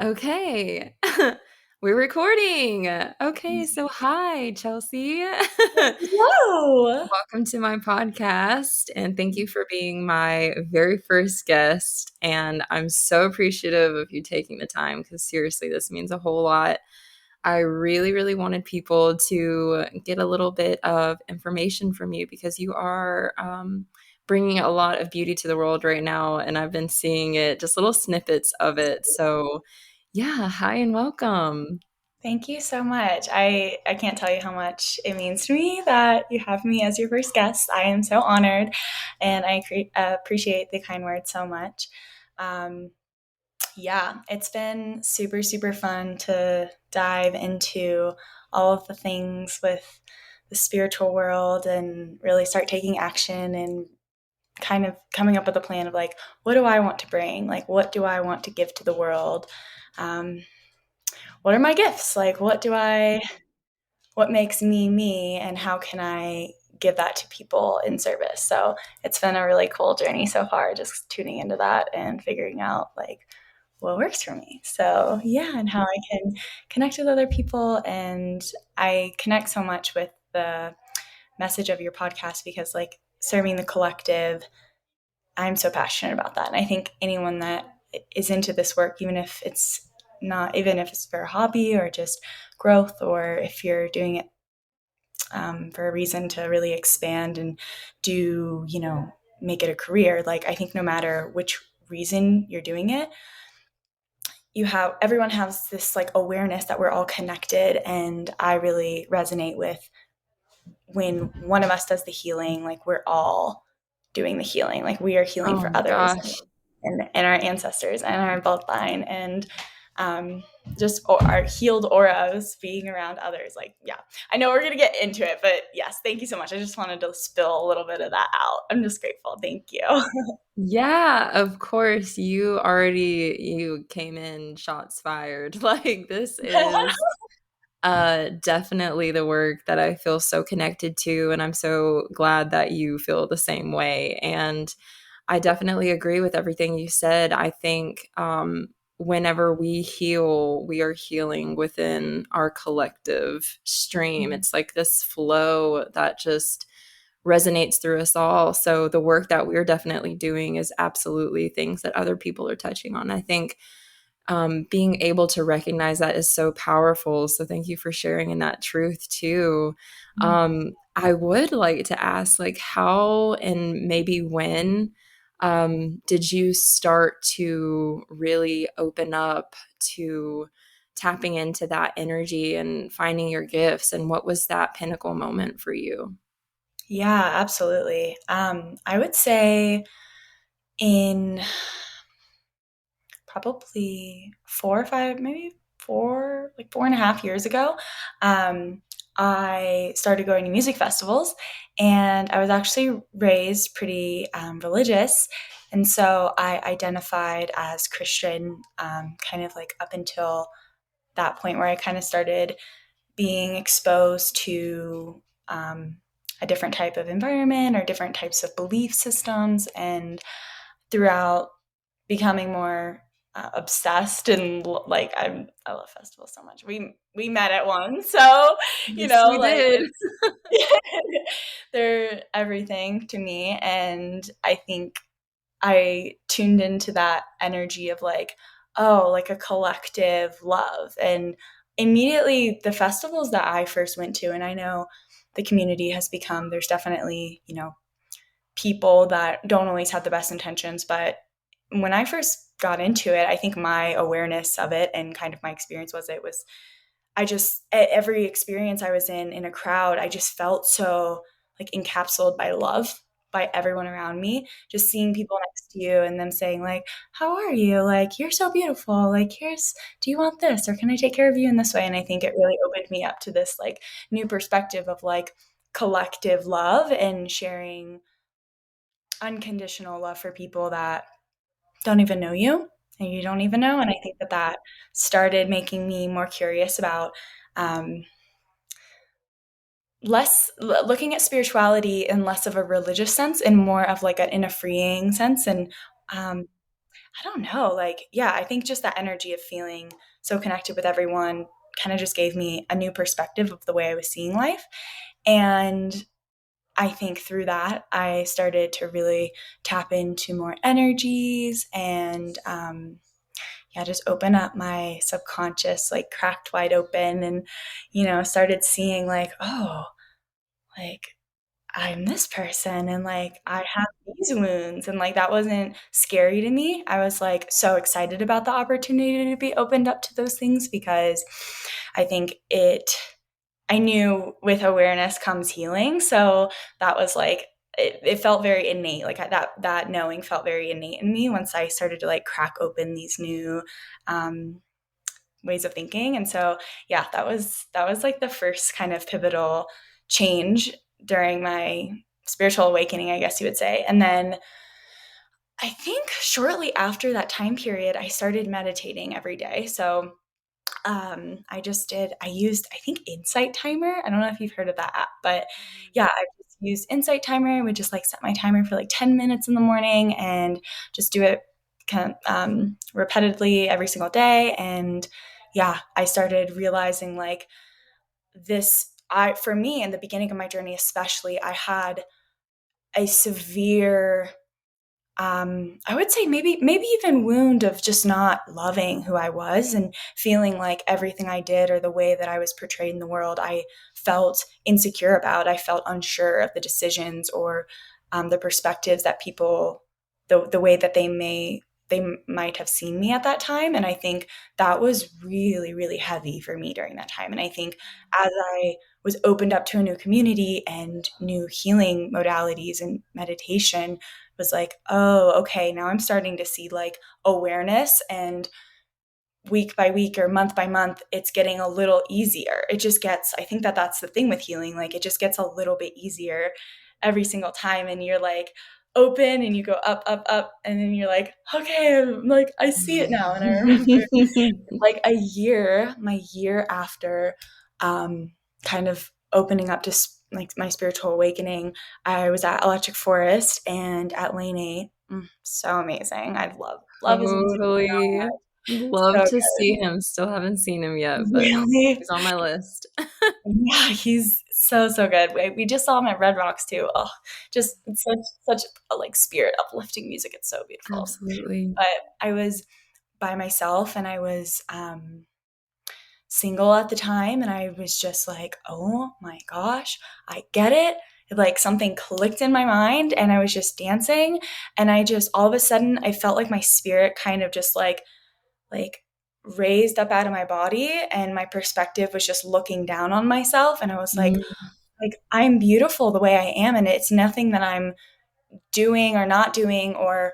Okay. We're recording. Okay, so hi, Chelsea. Hello. Welcome to my podcast, and thank you for being my very first guest. And I'm so appreciative of you taking the time because seriously, this means a whole lot. I really, really wanted people to get a little bit of information from you because you are bringing a lot of beauty to the world right now, and I've been seeing it, just little snippets of it. So, yeah, hi and welcome. Thank you so much. I can't tell you how much it means to me that you have me as your first guest. I am so honored, and appreciate the kind words so much. Um, yeah, it's been super, super fun to dive into all of the things with the spiritual world and really start taking action and kind of coming up with a plan of like, what do I want to bring? Like, what do I want to give to the world? Um, what are my gifts? Like, what makes me me, and how can I give that to people in service? So it's been a really cool journey so far, just tuning into that and figuring out like what works for me. So yeah, and how I can connect with other people. And I connect so much with the message of your podcast because like serving the collective, I'm so passionate about that. And I think anyone that is into this work, even if it's for a hobby or just growth, or if you're doing it for a reason to really expand and do, make it a career, like I think no matter which reason you're doing it, everyone has this like awareness that we're all connected. And I really resonate with when one of us does the healing, like we're all doing the healing, like we are healing Oh for my others gosh. and our ancestors and our bloodline, and just our healed auras being around others. Like, yeah, I know we're going to get into it, but yes, thank you so much. I just wanted to spill a little bit of that out. I'm just grateful. Thank you. Yeah, of course. You came in shots fired. Like this is definitely the work that I feel so connected to, and I'm so glad that you feel the same way. And I definitely agree with everything you said. I think whenever we heal, we are healing within our collective stream. It's like this flow that just resonates through us all. So the work that we're definitely doing is absolutely things that other people are touching on. I think being able to recognize that is so powerful. So thank you for sharing in that truth too. I would like to ask, like, how and maybe when did you start to really open up to tapping into that energy and finding your gifts? And what was that pinnacle moment for you? Yeah, absolutely. I would say in probably 4 or 5, maybe like 4.5 years ago, I started going to music festivals, and I was actually raised pretty religious. And so I identified as Christian, kind of like up until that point where I kind of started being exposed to a different type of environment or different types of belief systems. And throughout becoming more obsessed, and like I love festivals so much. We met at one, so Yes, we like did. it's they're everything to me. And I think I tuned into that energy of like, oh, like a collective love. And immediately the festivals that I first went to, and I know the community has become, there's definitely, people that don't always have the best intentions. But when I first got into it, I think my awareness of it and kind of my experience I just, at every experience I was in a crowd, I just felt so like encapsulated by love by everyone around me. Just seeing people next to you and them saying like, "How are you? Like, you're so beautiful. Like, do you want this, or can I take care of you in this way?" And I think it really opened me up to this like new perspective of like collective love and sharing unconditional love for people that don't even know you and you don't even know. And I think that started making me more curious about um, looking at spirituality in less of a religious sense and more of like in a freeing sense. And um, I don't know, like, yeah, I think just that energy of feeling so connected with everyone kind of just gave me a new perspective of the way I was seeing life. And I think through that, I started to really tap into more energies and, yeah, just open up my subconscious, like cracked wide open and, started seeing like, oh, like I'm this person and like I have these wounds and like that wasn't scary to me. I was like so excited about the opportunity to be opened up to those things because I think I knew with awareness comes healing. So that was like it felt very innate. Like that knowing felt very innate in me once I started to like crack open these new um, ways of thinking. And so yeah, that was like the first kind of pivotal change during my spiritual awakening, I guess you would say. And then I think shortly after that time period, I started meditating every day. So I used, I think, Insight Timer. I don't know if you've heard of that app, but yeah, I just used Insight Timer and would just like set my timer for like 10 minutes in the morning and just do it kind of repetitively every single day. And yeah, I started realizing like for me in the beginning of my journey, especially, I had a severe I would say maybe even wound of just not loving who I was and feeling like everything I did or the way that I was portrayed in the world, I felt insecure about. I felt unsure of the decisions or the perspectives that people, the way that they might have seen me at that time. And I think that was really, really heavy for me during that time. And I think as I was opened up to a new community and new healing modalities and meditation, was like, oh, okay, now I'm starting to see like awareness, and week by week or month by month, it's getting a little easier. It just gets, I think that that's the thing with healing. Like it just gets a little bit easier every single time. And you're like open and you go up, up, up. And then you're like, okay, I'm like, I see it now. And I remember like my year after kind of opening up to like my spiritual awakening, I was at Electric Forest and at Lane 8. So amazing. I love his music Totally. so Love much. So to see him. Still haven't seen him yet, good. but Really? he's on my list. Yeah, he's so good. We just saw him at Red Rocks too. Oh, just it's such a like spirit uplifting music. It's so beautiful. Absolutely. But I was by myself and I was single at the time, and I was just like, oh my gosh, I get it. Like something clicked in my mind and I was just dancing, and I just all of a sudden I felt like my spirit kind of just like raised up out of my body, and my perspective was just looking down on myself, and I was Mm, like I'm beautiful the way I am, and it's nothing that I'm doing or not doing or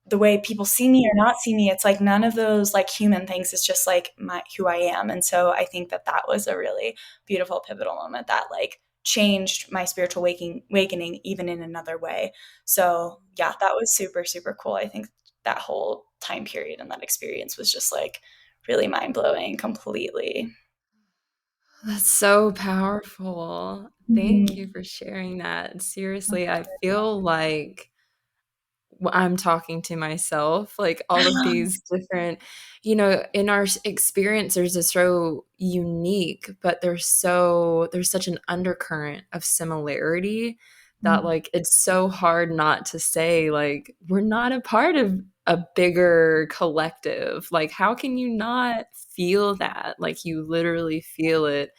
the way people see me or not see me. It's like none of those like human things. It's just like my who I am. And so I think that that was a really beautiful pivotal moment that like changed my spiritual awakening even in another way. So yeah, that was super super cool. I think that whole time period and that experience was just like really mind blowing completely. that's so powerful. Thank you Mhm. for sharing that. Seriously, I feel like I'm talking to myself, like all of these different, in our experiences are so unique, but there's such an undercurrent of similarity that like it's so hard not to say like we're not a part of a bigger collective. Like how can you not feel that? Like you literally feel it.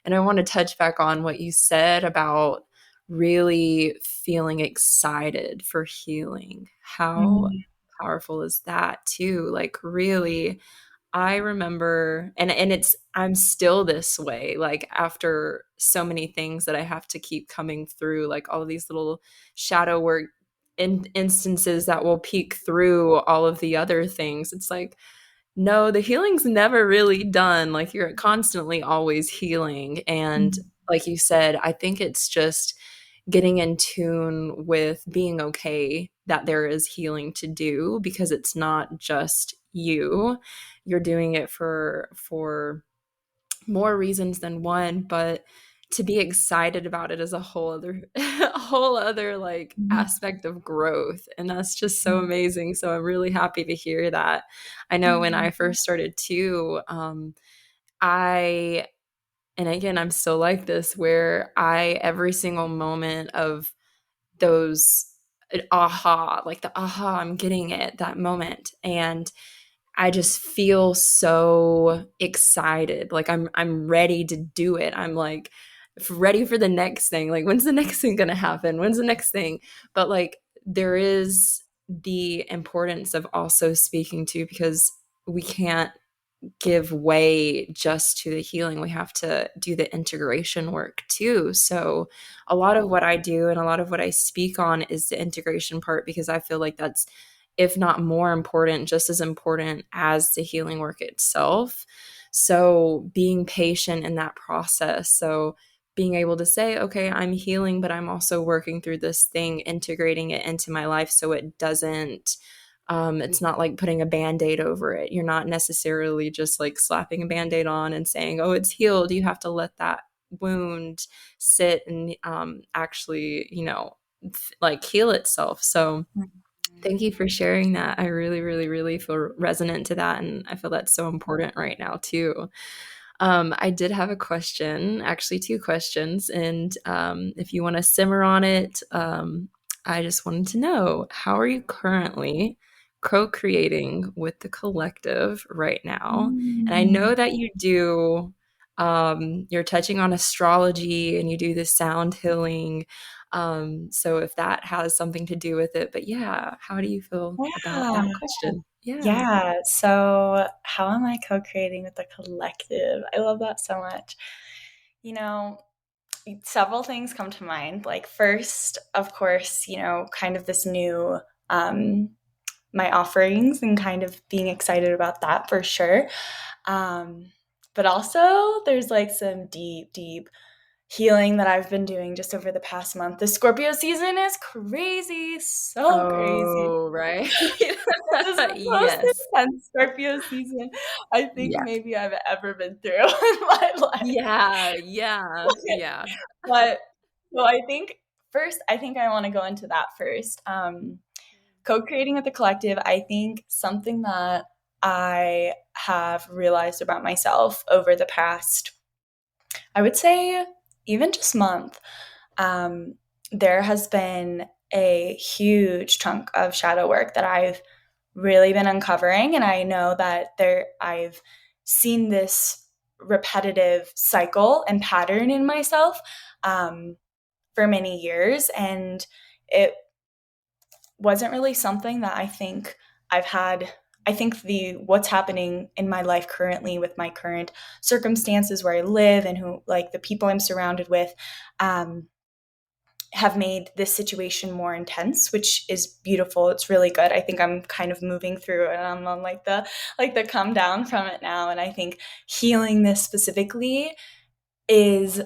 And I want to touch back on what you said about really feeling excited for healing. How Mhm. powerful is that too? Like really I remember and it's I'm still this way like after so many things that I have to keep coming through like all of these little shadow work instances that will peek through all of the other things. It's like no, the healing's never really done. Like you're constantly always healing. And Mhm. like you said, I think it's just getting in tune with being okay that there is healing to do because it's not just you. You're doing it for more reasons than one, but to be excited about it is a whole other a whole other like aspect of growth, and that's just so amazing. So I'm really happy to hear that. I know when I first started too, I and again, I'm still like this, where I every single moment of those aha, like the aha, I'm getting it, that moment, and I just feel so excited. Like I'm ready to do it. I'm like ready for the next thing. Like when's the next thing going to happen? When's the next thing? But like there is the importance of also speaking to, because we can't give way just to the healing. We have to do the integration work too. So a lot of what I do and a lot of what I speak on is the integration part, because I feel like that's, if not more important, just as important as the healing work itself. So being patient in that process. So being able to say, okay, I'm healing, but I'm also working through this thing, integrating it into my life so it doesn't it's not like putting a band-aid over it. You're not necessarily just like slapping a band-aid on and saying, oh, it's healed. You have to let that wound sit and actually, like heal itself. So thank you for sharing that. I really, really, really feel resonant to that. And I feel that's so important right now too. I did have a question, actually two questions. And if you want to simmer on it, I just wanted to know, how are you currently co-creating with the collective right now? And I know that you do, you're touching on astrology and you do the sound healing. So if that has something to do with it, but yeah, how do you feel about Yeah. that question? Yeah. Yeah. So, how am I co creating with the collective? I love that so much. You know, several things come to mind. Like, first, of course, kind of this new, um, my offerings and kind of being excited about that for sure. Um, but also, there's like some deep, deep healing that I've been doing just over the past month. The Scorpio season is crazy, so crazy. Oh, right. This is the most Yes. intense Scorpio season I think Yeah. maybe I've ever been through in my life. Yeah, yeah, yeah. But so I think first, I think I want to go into that first. Co-creating with the collective, I think something that I have realized about myself over the past, I would say, even just month, um, there has been a huge chunk of shadow work that I've really been uncovering. And I know that I've seen this repetitive cycle and pattern in myself for many years. And it wasn't really something that I've had. I think the what's happening in my life currently with my current circumstances where I live and who like the people I'm surrounded with um, have made this situation more intense, which is beautiful. It's really good. I think I'm kind of moving through and I'm on like the come down from it now. And I think healing this specifically is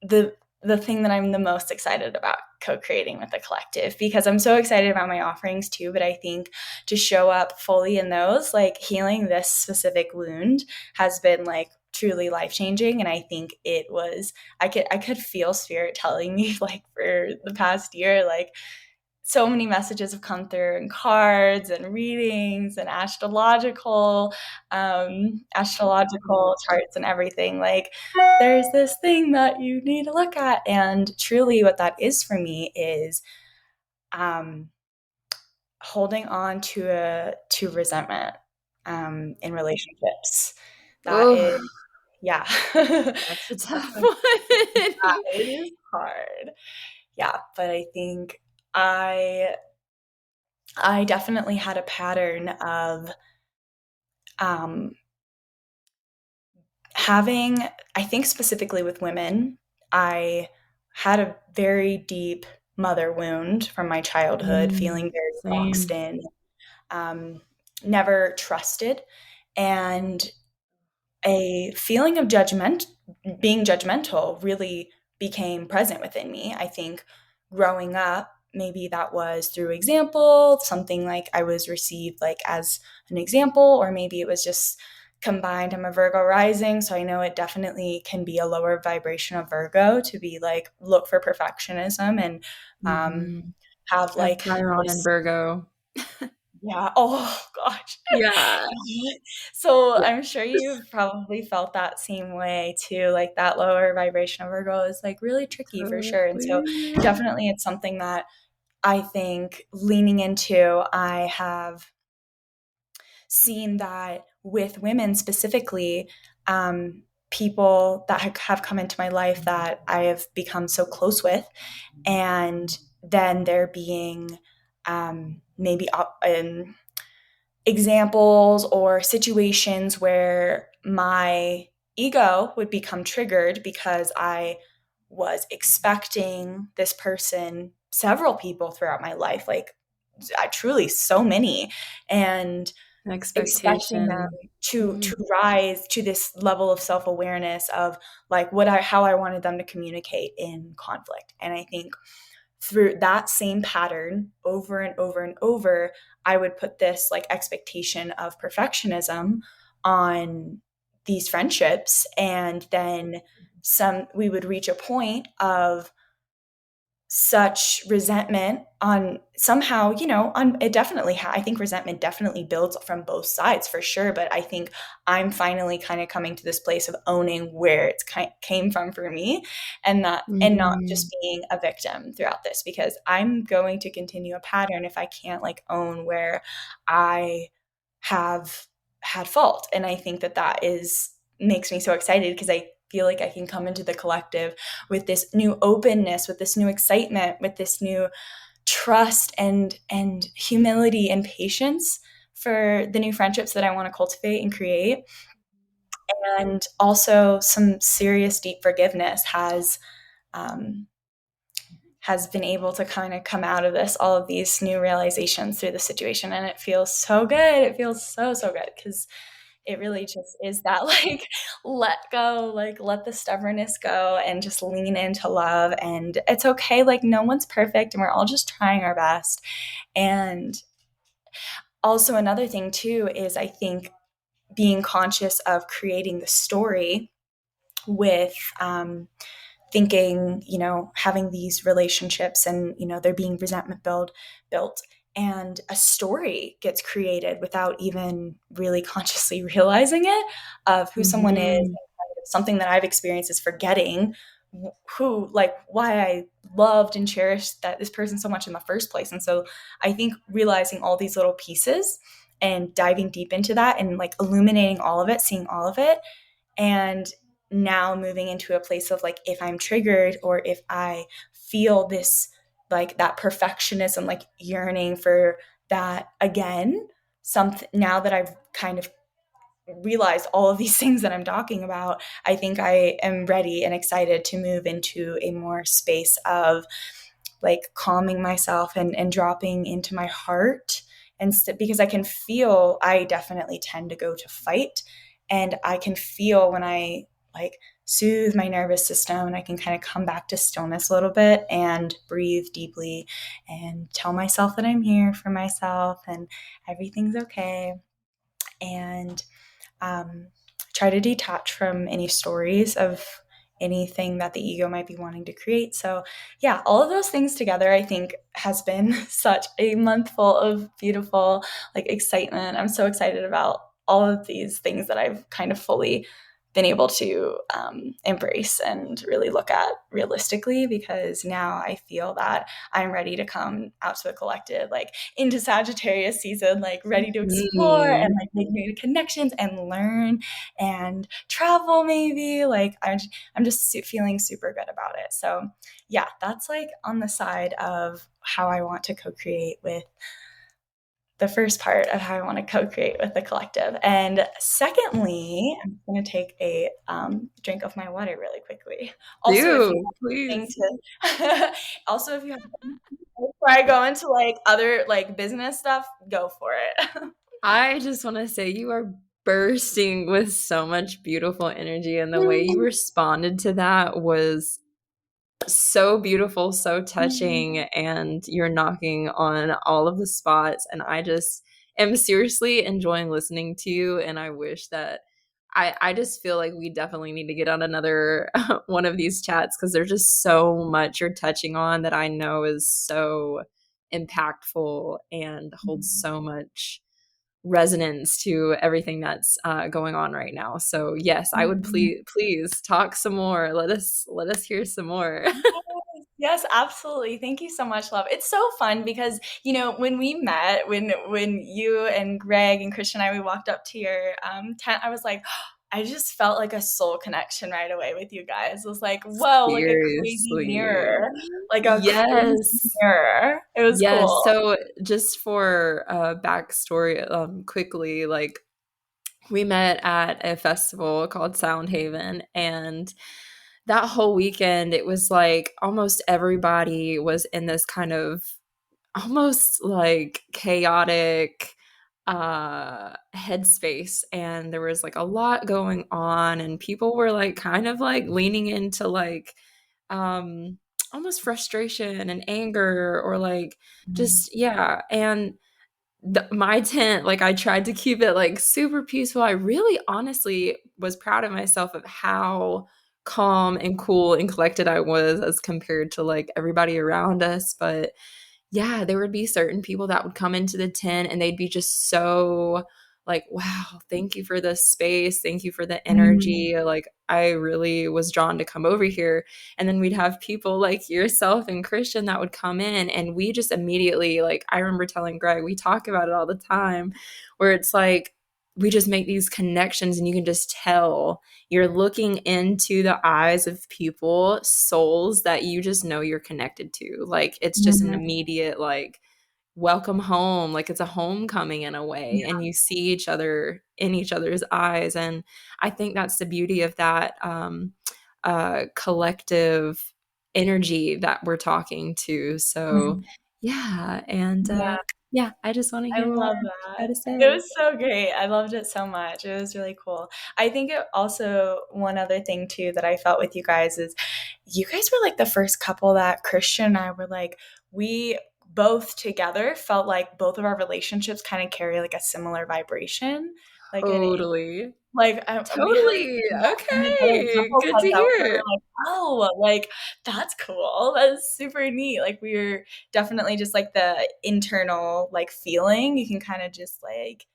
the the thing that I'm the most excited about co-creating with the collective, because I'm so excited about my offerings too, but I think to show up fully in those, like healing this specific wound has been like truly life-changing. And I think I could feel spirit telling me like for the past year, like so many messages have come through and cards and readings and astrological charts and everything. Like there's this thing that you need to look at. And truly what that is for me is um, holding on to resentment in relationships. That Oh, is, yeah. That's that's a tough something that one. it is hard. Yeah, but I think I I definitely had a pattern of um, having, I think specifically with women, I had a very deep mother wound from my childhood, feeling very boxed Same. in, um, never trusted, and a feeling of being judgmental really became present within me. I think growing up, maybe that was through example, something like I was received like as an example, or maybe it was just combined, I'm a Virgo rising, so I know it definitely can be a lower vibration of Virgo to be like look for perfectionism and um, Mhm. have I have like Chiron and this. Virgo. Yeah. Oh gosh. Yeah. So Yeah. I'm sure you've probably felt that same way too. Like that lower vibration of Virgo is like really tricky for sure. And so Totally. definitely it's something that I think leaning into, I have seen that with women specifically, people that have come into my life that I have become so close with, and then there being maybe examples or situations where my ego would become triggered because I was expecting this person, several people throughout my life, like truly so many, and expecting them Expectation. to rise to this level of self-awareness of like how I wanted them to communicate in conflict. And I think through that same pattern over and over and over, I would put this like expectation of perfectionism on these friendships. And then we would reach a point of such resentment on somehow, on it definitely, I think resentment definitely builds from both sides for sure. But I think I'm finally kind of coming to this place of owning where it's came from for me, and not Mhm. just being a victim throughout this, because I'm going to continue a pattern if I can't like own where I have had fault. And I think that is makes me so excited because I feel like I can come into the collective with this new openness, with this new excitement, with this new trust and humility and patience for the new friendships that I want to cultivate and create. And also some serious deep forgiveness um, has been able to kind of come out of this, all of these new realizations through the situation. And it feels so good. It feels so, so good because it really just is that like let go, like let the stubbornness go and just lean into love. And it's okay. Like no one's perfect and we're all just trying our best. And also, another thing too is I think being conscious of creating the story with thinking, having these relationships and, there being resentment built and a story gets created without even really consciously realizing it of who someone is. Mhm. And something that I've experienced is forgetting who, like, why I loved and cherished that this person so much in the first place. And so I think realizing all these little pieces and diving deep into that and like illuminating all of it, seeing all of it, and now moving into a place of like, if I'm triggered or if I feel this, like that perfectionism, like yearning for that again, something now that I've kind of realized all of these things that I'm talking about, I think I am ready and excited to move into a more space of like calming myself and dropping into my heart. And because I can feel, I definitely tend to go to fight. And I can feel when I like soothe my nervous system and I can kind of come back to stillness a little bit and breathe deeply and tell myself that I'm here for myself and everything's okay. And um, try to detach from any stories of anything that the ego might be wanting to create. So, yeah, all of those things together, I think, has been such a month full of beautiful, like, excitement. I'm so excited about all of these things that I've kind of fully been able to embrace and really look at realistically, because now I feel that I'm ready to come out to the collective, like into Sagittarius season, like ready to explore and Mhm. like make new connections and learn and travel maybe. Like I'm just feeling super good about it. So yeah, that's like on the side of how I want to co-create with the first part of how I want to co-create with the collective. And secondly, I'm going to take a drink of my water really quickly. Also, if you Do, have anything please. to, also if you have before I go into like other like business stuff, go for it. I just wanna say you are bursting with so much beautiful energy, and the way you responded to that was so beautiful, so touching, and you're knocking on all of the spots, and I just am seriously enjoying listening to you, and I wish that I just feel like we definitely need to get on another one of these chats because there's just so much you're touching on that I know is so impactful and holds so much resonance to everything that's going on right now. So yes, I would Mhm. please talk some more. Let us hear some more. Yes, yes, absolutely. Thank you so much, love. It's so fun because, when we met, when you and Greg and Christian and I, we walked up to your tent, I was like, I just felt like a soul connection right away with you guys. It was like, whoa, like a crazy Seriously. mirror, like a crazy Yes. mirror. It was Yes. cool. So just for backstory, quickly, like we met at a festival called Sound Haven, and that whole weekend it was like almost everybody was in this kind of almost like chaotic headspace, and there was like a lot going on, and people were like kind of like leaning into like um almost frustration and anger, or like Mhm. just yeah. And my tent, like I tried to keep it like super peaceful. I really honestly was proud of myself of how calm and cool and collected I was as compared to like everybody around us. But yeah, there would be certain people that would come into the tent and they'd be just so like, wow, thank you for this space. Thank you for the Mhm. energy. Like, I really was drawn to come over here. And then we'd have people like yourself and Christian that would come in, and we just immediately, like, I remember telling Greg, we talk about it all the time, where it's like, we just make these connections and you can just tell you're looking into the eyes of people, souls that you just know you're connected to. Like it's just an Mhm. immediate like welcome home, like it's a homecoming in a way, and you see each other in each other's eyes. And I think that's the beauty of that collective energy that we're talking to. So Mhm. yeah, and Yeah. yeah, I just want to I hear more love what you that. got to It say. was so great. I loved it so much. It was really cool. I think it also, one other thing too that I felt with you guys is you guys were like the first couple that Christian and I were like, we both together felt like both of our relationships kind of carry like a similar vibration. Like an Totally. we had like Totally. met other Okay. couples Good like to that where we hear. were like, oh, like that's cool. That's super neat. Like we were definitely just like the internal like feeling. You can kind of just like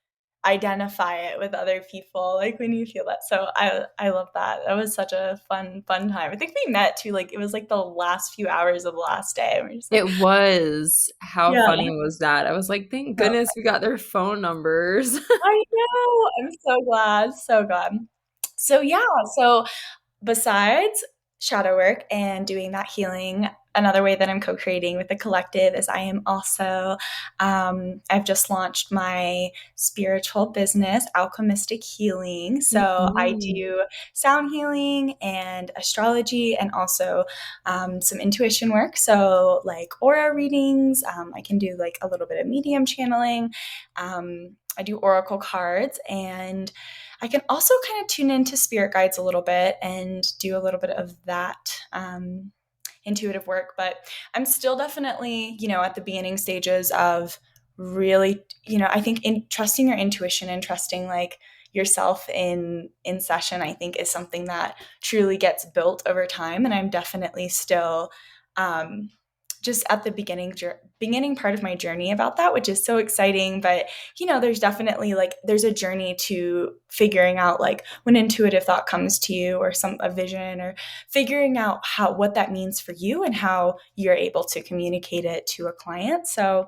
identify it with other people like when you feel that. So I love that. That was such a fun time. I think we met too, like it was like the last few hours of the last day. And we're just like, It was. How yeah. funny was that? I was like, thank So goodness we got their phone numbers. I know. I'm so glad. So glad. So yeah, so besides shadow work and doing that healing, another way that I'm co-creating with the collective is I am also, I've just launched my spiritual business, Alchemystik Healing. So I Mhm. do sound healing and astrology and also some intuition work. So like aura readings, I can do like a little bit of medium channeling. I do oracle cards, and I can also kind of tune into spirit guides a little bit and do a little bit of that intuitive work. But I'm still definitely, at the beginning stages of really, I think in trusting your intuition and trusting like yourself in session, I think is something that truly gets built over time. And I'm definitely still um, just at the beginning part of my journey about that, which is so exciting. But there's definitely like there's a journey to figuring out like when intuitive thought comes to you or a vision, or figuring out what that means for you and how you're able to communicate it to a client. So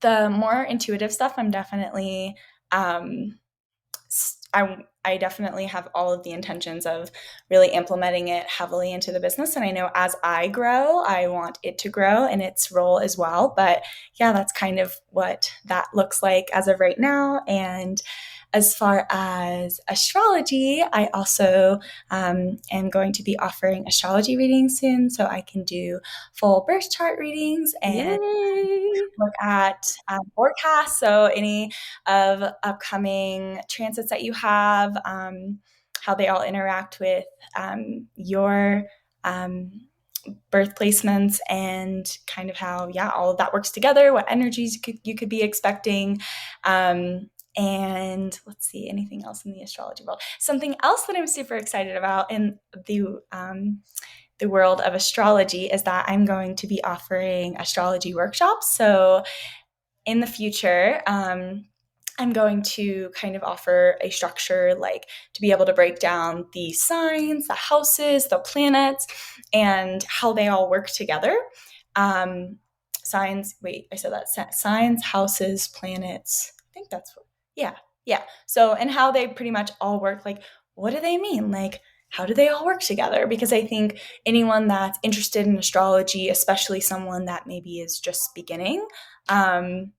the more intuitive stuff, I'm definitely um, I definitely have all of the intentions of really implementing it heavily into the business. And I know as I grow, I want it to grow in its role as well. But yeah, that's kind of what that looks like as of right now. And as far as astrology, I also am going to be offering astrology readings soon. So I can do full birth chart readings and Yay. look at forecasts. So any of upcoming transits that you have, how they all interact with your um, birth placements, and kind of how all of that works together, what energies you could be expecting. And let's see, anything else in the astrology world? Something else that I'm super excited about in the world of astrology is that I'm going to be offering astrology workshops. So in the future, I'm going to kind of offer a structure like to be able to break down the signs, the houses, the planets, and how they all work together. Um, signs, wait, I said that. Signs, houses, planets. I think that's what, yeah, yeah. So, and how they pretty much all work. Like, what do they mean? Like, how do they all work together? Because I think anyone that's interested in astrology, especially someone that maybe is just beginning, um,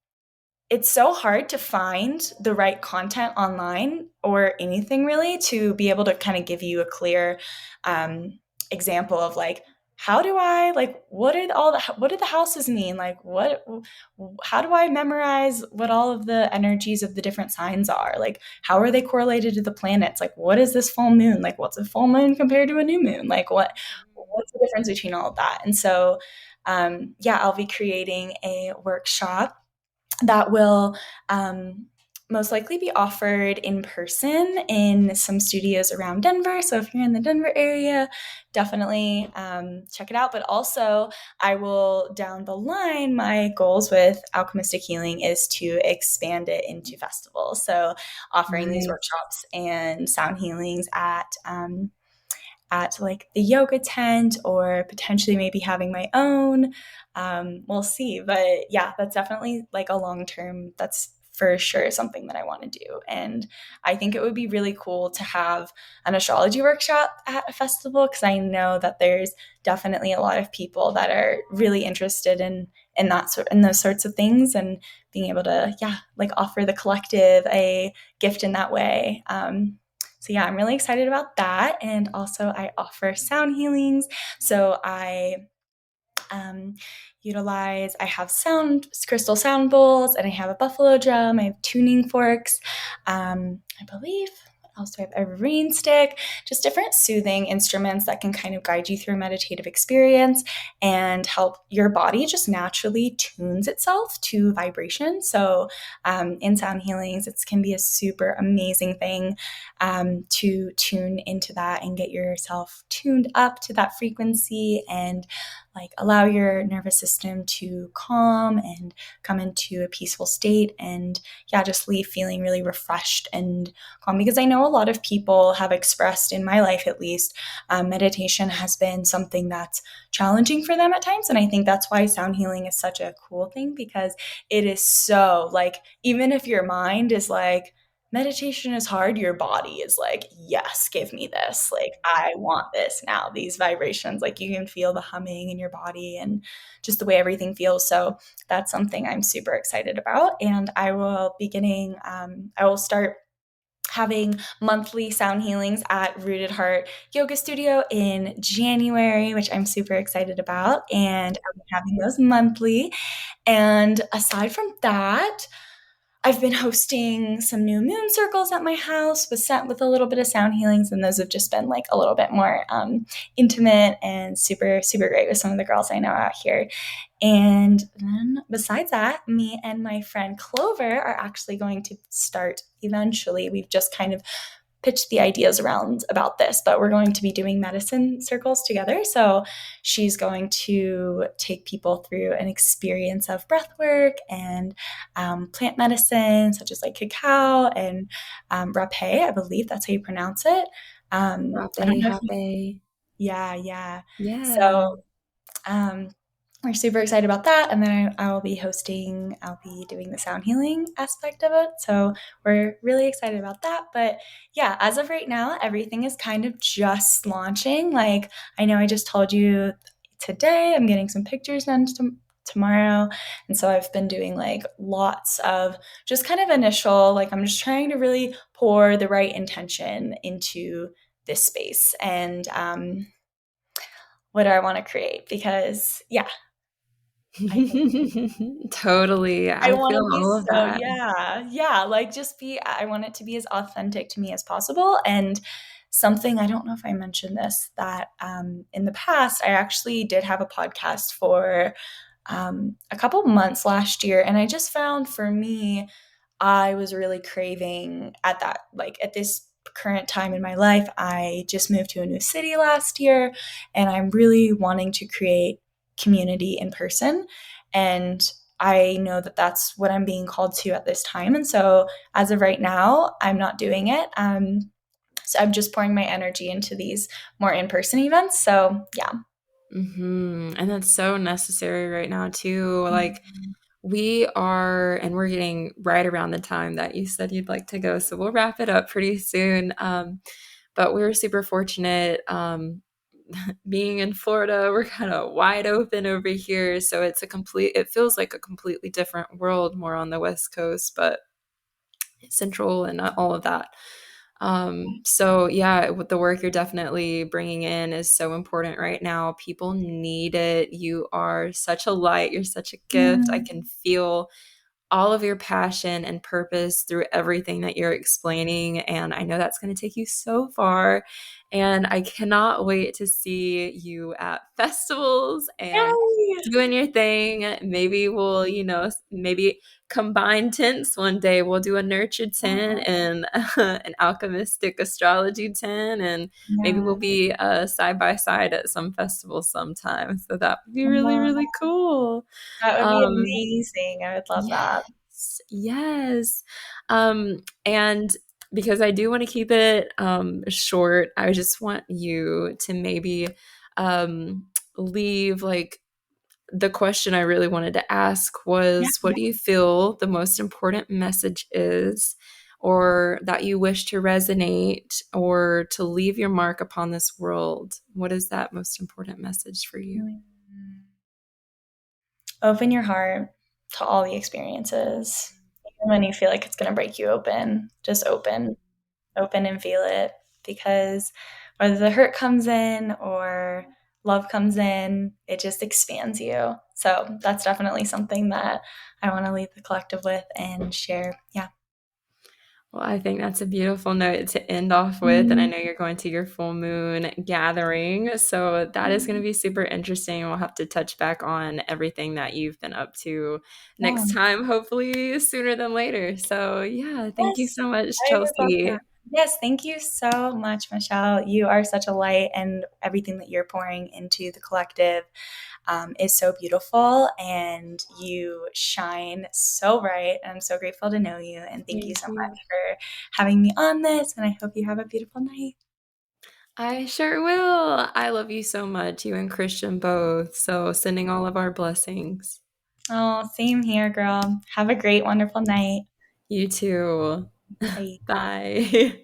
it's so hard to find the right content online or anything really to be able to kind of give you a clear example of like how do I like what do the houses mean, like what how do I memorize what all of the energies of the different signs are, like how are they correlated to the planets, like what is this full moon, like what's a full moon compared to a new moon, like what's the difference between all of that. And so yeah, I'll be creating a workshop that will most likely be offered in person in some studios around Denver. So if you're in the Denver area, definitely check it out. But also, I will down the line, my goals with Alchemystik Healing is to expand it into festivals. So offering these Nice. workshops and sound healings at like the yoga tent or potentially maybe having my own. We'll see. But yeah, that's definitely like a long term, that's for sure something that I want to do. And I think it would be really cool to have an astrology workshop at a festival because I know that there's definitely a lot of people that are really interested in that sort in those sorts of things, and being able to like offer the collective a gift in that way. So yeah, I'm really excited about that. And also I offer sound healings. So I um, I have crystal sound bowls, and I have a buffalo drum. I have tuning forks. I believe, what else do I have? A rain stick, just different soothing instruments that can kind of guide you through a meditative experience and help your body just naturally tunes itself to vibration. So in sound healings, it can be a super amazing thing to tune into that and get yourself tuned up to that frequency and like allow your nervous system to calm and come into a peaceful state, and just leave feeling really refreshed and calm. Because I know a lot of people have expressed, in my life at least, meditation has been something that's challenging for them at times. And I think that's why sound healing is such a cool thing, because it is so like, even if your mind is like, meditation is hard, your body is like, yes, give me this, like I want this now, these vibrations, like you can feel the humming in your body and just the way everything feels. So that's something I'm super excited about. And I will be getting I will start having monthly sound healings at Rooted Heart Yoga Studio in January, which I'm super excited about, and I'll be having those monthly. And aside from that, I've been hosting some new moon circles at my house with a little bit of sound healings, and those have just been like a little bit more intimate and super, super great with some of the girls I know out here. And then besides that, me and my friend Clover are actually going to start eventually. We've just kind of pitched the ideas around about this, but we're going to be doing medicine circles together. So she's going to take people through an experience of breath work and plant medicine, such as like cacao and rapé, I believe that's how you pronounce it. I don't Rape, know if you, happy. yeah, yeah. Yeah. So um, we're super excited about that. And then I'll be doing the sound healing aspect of it. So we're really excited about that. But yeah, as of right now, everything is kind of just launching. Like, I know I just told you today I'm getting some pictures done tomorrow. And so I've been doing like lots of just kind of initial, like, I'm just trying to really pour the right intention into this space. And, what do I want to create? Because I think Totally. I I want feel to be all of so, that. like just I want it to be as authentic to me as possible. And something, I don't know if I mentioned this, that in the past, I actually did have a podcast for a couple months last year. And I just found for me, I was really craving at that, like at this current time in my life. I just moved to a new city last year, and I'm really wanting to create community in person. And I know that that's what I'm being called to at this time. And so as of right now, I'm not doing it. So I'm just pouring my energy into these more in person events. So yeah. And that's so necessary right now too. Like we are, and we're getting right around the time that you said you'd like to go, so we'll wrap it up pretty soon. But we're super fortunate. Being in Florida, we're kind of wide open over here, so it feels like a completely different world, more on the West Coast, but central and all of that. So yeah, with the work you're definitely bringing in is so important right now. People need it. You are such a light. You're such a gift. I Mm, can feel all of your passion and purpose through everything that you're explaining. And I know that's going to take you so far. And I cannot wait to see you at festivals and yay! doing your thing. Maybe we'll, maybe combine tints one day. We'll do a nurture tint and an alchemistic astrology tint. And maybe we'll Yeah. be side by side at some festival sometime. So that would be really, Wow. really cool. That would be Um, amazing. I would love that. Yes, yes. And because I do want to keep it short, I just want you to maybe um, leave like the question I really wanted to ask Yeah. was, what do you feel the most important message is, or that you wish to resonate or to leave your mark upon this world? What is that most important message for you? Mm. Open your heart to all the experiences. Even when you feel like it's going to break you open, just open and feel it, because whether the hurt comes in or love comes in, it just expands you. So that's definitely something that I want to leave the collective with and share. Yeah. Well, I think that's a beautiful note to end off with. And I Mm, know you're going to your full moon gathering. So that is going to be super interesting. We'll have to touch back on everything that you've been up to yeah. next time, hopefully sooner than later. So, yeah, thank you Yes, so much, I would love Chelsea. that. Yes, thank you so much, Michelle. You are such a light, and everything that you're pouring into the collective is so beautiful, and you shine so bright. And I'm so grateful to know you, and thank you Thank so you. much for having me on this. And I hope you have a beautiful night. I sure will. I love you so much, you and Christian both. So, sending all of our blessings. Oh, same here, girl. Have a great, wonderful night. You too. Bye. Bye.